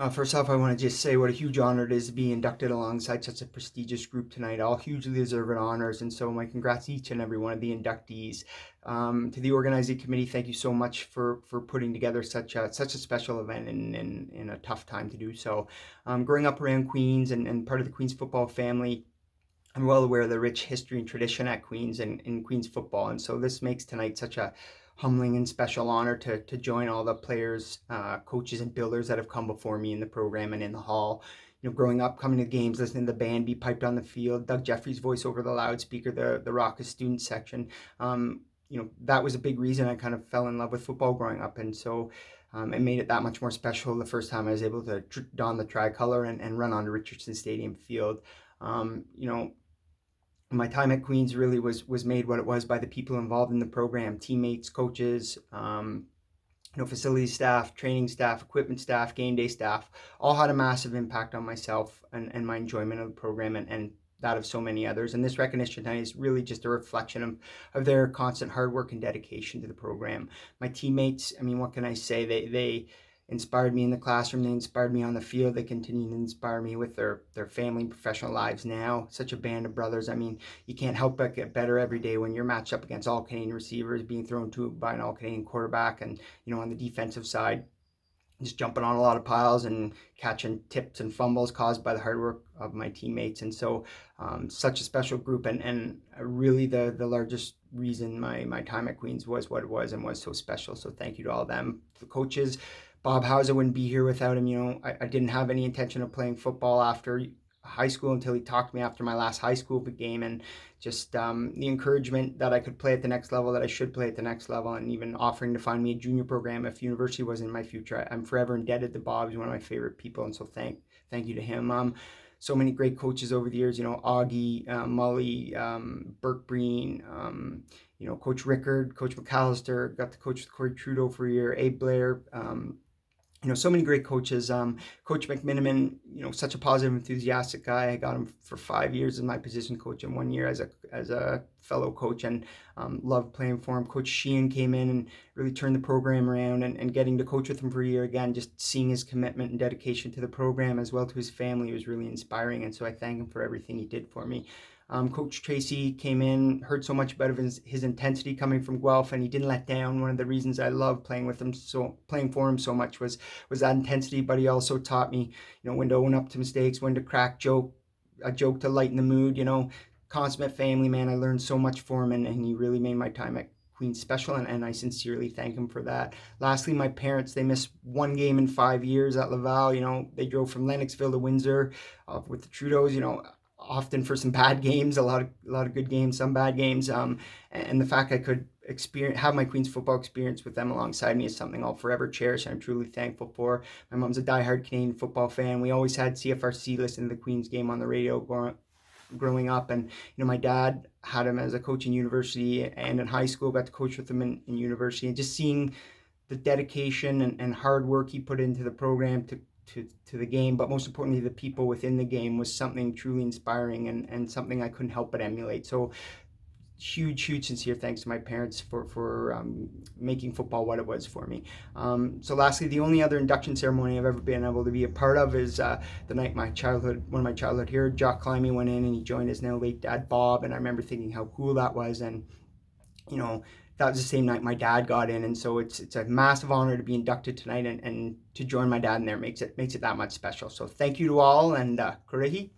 First off, I want to just say what a huge honor it is to be inducted alongside such a prestigious group tonight. All hugely deserved honors, and so my congrats to each and every one of the inductees. To the organizing committee, thank you so much for putting together such a special event in a tough time to do so. Growing up around Queens and part of the Queens football family, I'm well aware of the rich history and tradition at Queens and in Queens football, and so this makes tonight such a humbling and special honor to join all the players, coaches, and builders that have come before me in the program and in the hall. Growing up, coming to games, listening to the band be piped on the field, Doug Jeffrey's voice over the loudspeaker, the raucous student section. That was a big reason I kind of fell in love with football growing up, and so it made it that much more special the first time I was able to don the tricolor and run onto Richardson Stadium field. Um, you know, my time at Queens really was made what it was by the people involved in the program, teammates, coaches, facility staff, training staff, equipment staff, game day staff, all had a massive impact on myself and my enjoyment of the program and that of so many others. And this recognition tonight is really just a reflection of their constant hard work and dedication to the program. My teammates, I mean, what can I say? They inspired me in the classroom. They inspired me on the field. They continue to inspire me with their family and professional lives now. Such a band of brothers. I mean, you can't help but get better every day when you're matched up against all Canadian receivers, being thrown to by an all Canadian quarterback, and on the defensive side, just jumping on a lot of piles and catching tips and fumbles caused by the hard work of my teammates. And so such a special group, and really the largest reason my time at Queens was what it was and was so special. So thank you to all of them. The coaches, Bob Hauser, wouldn't be here without him. I didn't have any intention of playing football after high school until he talked to me after my last high school game, and just the encouragement that I could play at the next level, that I should play at the next level, and even offering to find me a junior program if university was in my future. I'm forever indebted to Bob. He's one of my favorite people, and so thank you to him. So many great coaches over the years, Augie, Mully, Burke Breen, Coach Rickard, Coach McAllister, got to coach with Corey Trudeau for a year, Abe Blair, so many great coaches. Coach McMiniman, such a positive, enthusiastic guy. I got him for 5 years as my position coach and 1 year as a fellow coach, and loved playing for him. Coach Sheehan came in and really turned the program around, and getting to coach with him for a year again, just seeing his commitment and dedication to the program as well to his family was really inspiring, and so I thank him for everything he did for me. Coach Tracy came in, heard so much about his intensity coming from Guelph, and he didn't let down. One of the reasons I love playing for him so much was that intensity. But he also taught me, when to own up to mistakes, when to crack a joke to lighten the mood. Consummate family man. I learned so much from him, and he really made my time at Queens special, and I sincerely thank him for that. Lastly, my parents, they missed one game in 5 years at Laval. They drove from Lennoxville to Windsor with the Trudeaus, often for some bad games, a lot of good games, some bad games, and the fact I could have my Queens football experience with them alongside me is something I'll forever cherish, and I'm truly thankful for. My mom's a diehard Canadian football fan. We always had CFRC listening to the Queens game on the radio growing up, and my dad had him as a coach in university and in high school, got to coach with him in university, and just seeing the dedication and hard work he put into the program to the game, but most importantly the people within the game, was something truly inspiring and something I couldn't help but emulate. So huge sincere thanks to my parents for making football what it was for me. So lastly, the only other induction ceremony I've ever been able to be a part of is the night one of my childhood heroes, Jock Climby, went in and he joined his now late dad Bob, and I remember thinking how cool that was, and that was the same night my dad got in, and so it's a massive honor to be inducted tonight, and to join my dad in there makes it that much special. So thank you to all, and Korehi.